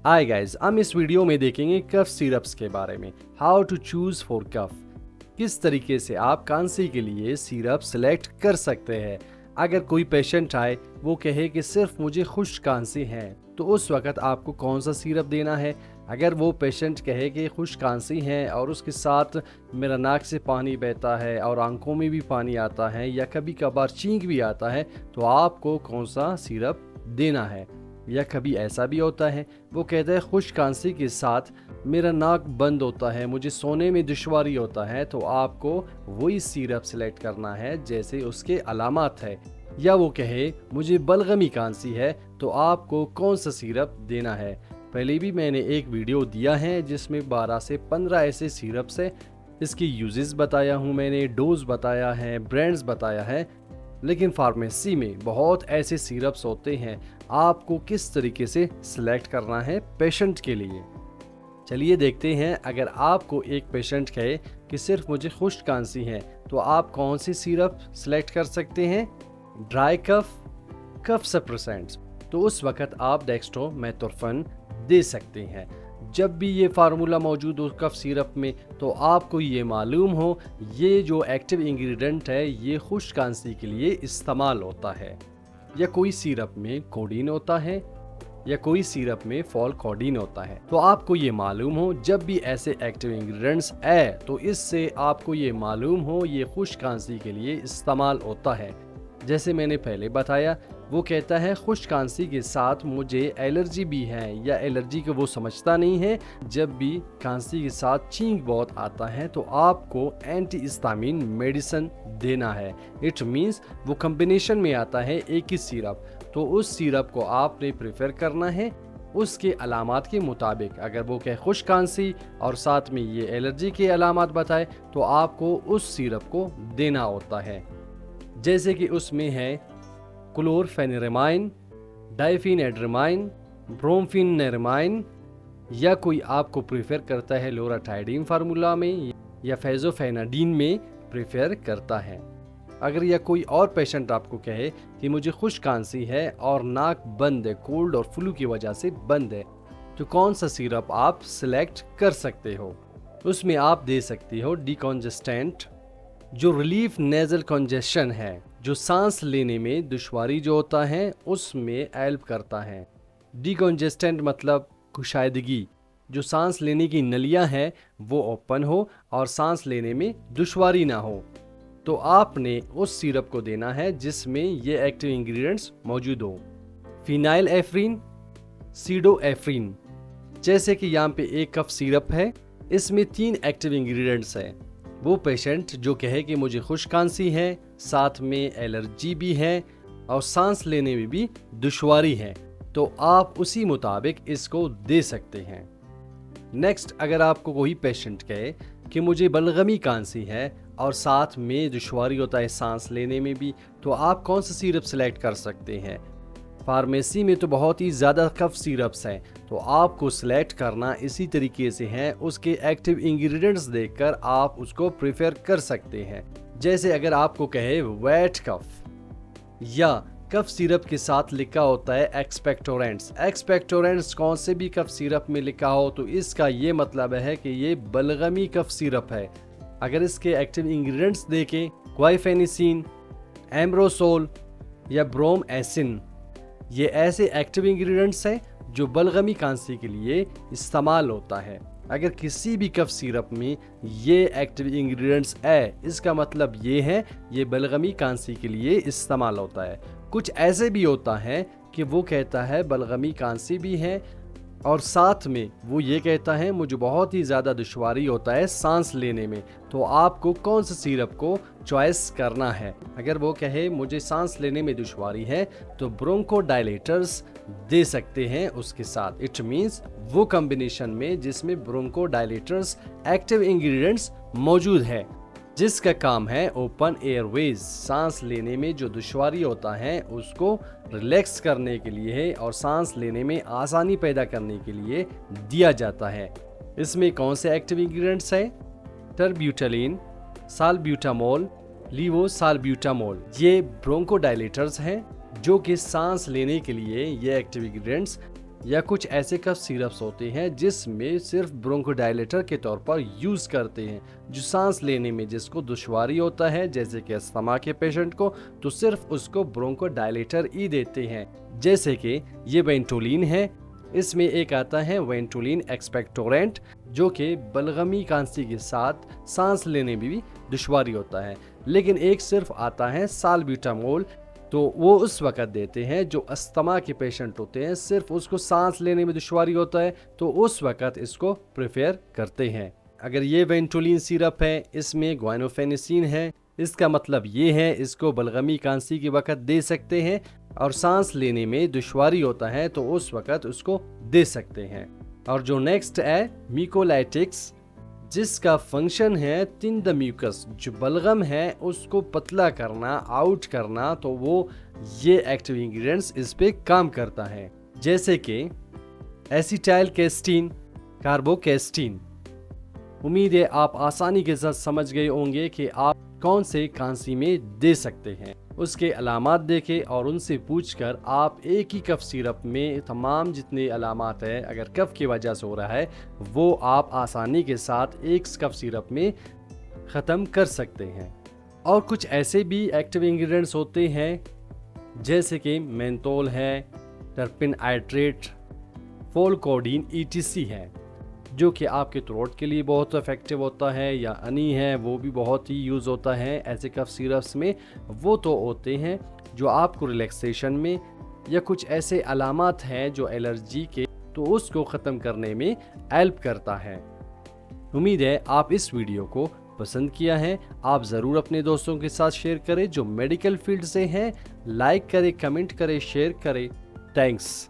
Hi guys, हम इस video में देखेंगे कफ सिरप्स के बारे में। How to choose for cough, किस तरीके से आप खांसी के लिए सिरप सिलेक्ट कर सकते हैं। अगर कोई पेशेंट आए, वो कहे कि सिर्फ मुझे खुश्क खांसी है, तो उस वक्त आपको कौन सा सिरप देना है। अगर वो पेशेंट कहे कि खुश्क खांसी है और उसके साथ मेरा नाक से पानी बहता है और आंखों में भी पानी आता है या कभी कभार छींक भी आता है, तो आपको कौन सा सिरप देना है। या कभी ऐसा भी होता है, वो कहता है खुश्क खांसी के साथ मेरा नाक बंद होता है, मुझे सोने में दुश्वारी होता है, तो आपको वही सिरप सेलेक्ट करना है जैसे उसके अलामात है। या वो कहे मुझे बलगमी खांसी है, तो आपको कौन सा सिरप देना है। पहले भी मैंने एक वीडियो दिया है जिसमें 12 से 15 ऐसे सिरप्स है। इसकी यूजेस बताया हूँ मैंने, डोज बताया है, ब्रांड्स बताया है। लेकिन फार्मेसी में बहुत ऐसे सिरप्स होते हैं, आपको किस तरीके से सिलेक्ट करना है पेशेंट के लिए। चलिए देखते हैं। अगर आपको एक पेशेंट कहे कि सिर्फ मुझे खुश्क खांसी है, तो आप कौन सी सिरप सिलेक्ट कर सकते हैं। ड्राई कफ, कफ सप्रेसेंट्स, तो उस वक्त आप डेक्स्ट्रोमेथोर्फन दे सकते हैं। जब भी ये फार्मूला मौजूद हो कफ सिरप में, तो आपको ये मालूम हो ये जो एक्टिव इंग्रेडिएंट है ये खुश्क खांसी के लिए इस्तेमाल होता है। या कोई सिरप में कोडीन होता है या कोई सिरप में फॉलकोडीन होता है, तो आपको ये मालूम हो जब भी ऐसे एक्टिव इंग्रेडिएंट्स है, तो इससे आपको ये मालूम हो ये खुश्क खांसी के लिए इस्तेमाल होता है। जैसे मैंने पहले बताया, वो कहता है खुश्क खांसी के साथ मुझे एलर्जी भी है, या एलर्जी को वो समझता नहीं है। जब भी खांसी के साथ छींक बहुत आता है, तो आपको एंटी हिस्टामिन मेडिसिन देना है। इट मीन्स वो कॉम्बिनेशन में आता है एक ही सिरप, तो उस सिरप को आपने प्रेफर करना है उसके अलामात के मुताबिक। अगर वो कहे खुश्क खांसी और साथ में ये एलर्जी के अलामात बताए, तो आपको उस सिरप को देना होता है। जैसे कि उसमें है क्लोरफेनिरमाइन, डाइफिनेड्रामाइन, ब्रोमफेनिरमाइन, या कोई आपको प्रेफर करता है लोराटाइडिन फार्मूला में या फेजोफेनाडिन में प्रेफर करता है। अगर या कोई और पेशेंट आपको कहे कि मुझे खुश्क खांसी है और नाक बंद है, कोल्ड और फ्लू की वजह से बंद है, तो कौन सा सिरप आप सिलेक्ट कर सकते हो। उसमें आप दे सकते हो डिकॉन्जेस्टेंट, जो रिलीफ नेजल कंजेशन है, जो सांस लेने में दुश्वारी जो होता है उसमें हेल्प करता है। डिकॉन्जेस्टेंट मतलब कुशायदगी, जो सांस लेने की नलियां हैं वो ओपन हो और सांस लेने में दुश्वारी ना हो, तो आपने उस सिरप को देना है जिसमें ये एक्टिव इंग्रेडिएंट्स मौजूद हो। Phenylephrine, pseudoephedrine. जैसे कि यहाँ पे एक कफ सिरप है, इसमें 3 एक्टिव इंग्रेडिएंट्स हैं। वो पेशेंट जो कहे कि मुझे खुश्क खांसी है, साथ में एलर्जी भी है और सांस लेने में भी दुश्वारी है, तो आप उसी मुताबिक इसको दे सकते हैं। नेक्स्ट, अगर आपको कोई पेशेंट कहे कि मुझे बलगमी खांसी है और साथ में दुश्वारी होता है सांस लेने में भी, तो आप कौन सा सिरप सिलेक्ट कर सकते हैं। फार्मेसी में तो बहुत ही ज़्यादा कफ सिरप्स हैं, तो आपको सिलेक्ट करना इसी तरीके से है, उसके एक्टिव इंग्रेडिएंट्स देखकर आप उसको प्रेफर कर सकते हैं। जैसे अगर आपको कहे वेट कफ, या कफ सिरप के साथ लिखा होता है एक्सपेक्टोरेंट्स। एक्सपेक्टोरेंट्स कौन से भी कफ सिरप में लिखा हो, तो इसका ये मतलब है कि ये बलगमी कफ सिरप है। अगर इसके एक्टिव इंग्रेडिएंट्स देखें, क्वाइफेनिसिन, एम्ब्रोसोल या ब्रोम एसिन, ये ऐसे एक्टिव इंग्रेडिएंट्स हैं जो बलगमी खांसी के लिए इस्तेमाल होता है। अगर किसी भी कफ सिरप में ये एक्टिव इंग्रेडिएंट्स है, इसका मतलब ये है ये बलगमी खांसी के लिए इस्तेमाल होता है। कुछ ऐसे भी होता है कि वो कहता है बलगमी खांसी भी है और साथ में वो ये कहता है मुझे बहुत ही ज़्यादा दुश्वारी होता है सांस लेने में, तो आपको कौन से सिरप को चॉइस करना है। अगर वो कहे मुझे सांस लेने में दुश्वारी है, तो ब्रोंकोडायलेटर्स दे सकते हैं उसके साथ। इट मीन्स वो कॉम्बिनेशन में जिसमें ब्रोंकोडायलेटर्स एक्टिव इंग्रेडिएंट्स मौजूद है, जिसका काम है ओपन एयरवेज, सांस लेने में जो दुश्वारी होता है उसको रिलैक्स करने के लिए और सांस लेने में आसानी पैदा करने के लिए दिया जाता है। इसमें कौन से एक्टिव इंग्रेडिएंट्स हैं। टर्ब्यूटालिन, साल्ब्यूटामोल, लीवोसाल्ब्यूटामोल, ये ब्रोंकोडायलेटर्स हैं जो कि सांस लेने के लिए ये एक्टिव इंग्रेडिएंट्स या कुछ ऐसे कफ सिरप्स होते हैं जिसमें सिर्फ ब्रोंकोडायलेटर के तौर पर यूज़ करते हैं, जो सांस लेने में जिसको दुश्वारी होता है, जैसे कि अस्थमा के पेशेंट को, तो सिर्फ उसको ब्रोंकोडायलेटर ही देते हैं। जैसे कि ये वेंटोलिन है, इसमें एक आता है वेंटोलिन एक्सपेक्टोरेंट, जो कि बलगमी खांसी के साथ सांस लेने में भी दुश्वारी होता है। लेकिन एक सिर्फ आता है साल्ब्यूटामोल, तो वो उस वक़्त देते हैं जो अस्थमा के पेशेंट होते हैं, सिर्फ उसको सांस लेने में दुश्वारी होता है, तो उस वक़्त इसको प्रेफर करते हैं। अगर ये वेंटोलिन सिरप है, इसमें ग्वाइनोफेनेसिन है, इसका मतलब ये है इसको बलगमी खांसी के वक़्त दे सकते हैं, और सांस लेने में दुश्वारी होता है तो उस वक़्त उसको दे सकते हैं। और जो नेक्स्ट है म्यूकोलाइटिक्स, जिसका फंक्शन है थिन द म्यूकस, जो बलगम है उसको पतला करना, आउट करना, तो वो ये एक्टिव इंग्रेडिएंट्स इस पे काम करता है, जैसे कि एसिटाइल कैस्टीन, कार्बोकेस्टीन। उम्मीद है आप आसानी के साथ समझ गए होंगे कि आप कौन से खांसी में दे सकते हैं। उसके अलामात देखें और उनसे पूछकर आप एक ही कफ सिरप में तमाम जितने अलामात हैं, अगर कफ की वजह से हो रहा है, वो आप आसानी के साथ एक कफ सिरप में ख़त्म कर सकते हैं। और कुछ ऐसे भी एक्टिव इंग्रेडिएंट्स होते हैं जैसे कि मेंथोल है, टर्पिन आइट्रेट, फोलकोडीन ईटीसी है, जो कि आपके थ्रोट के लिए बहुत इफेक्टिव होता है, या अनी है वो भी बहुत ही यूज़ होता है ऐसे कफ सिरप्स में। वो तो होते हैं जो आपको रिलैक्सेशन में, या कुछ ऐसे अलामात हैं जो एलर्जी के, तो उसको ख़त्म करने में हेल्प करता है। उम्मीद है आप इस वीडियो को पसंद किया है। आप ज़रूर अपने दोस्तों के साथ शेयर करें जो मेडिकल फील्ड से हैं। लाइक करें, कमेंट करें, शेयर करें। थैंक्स।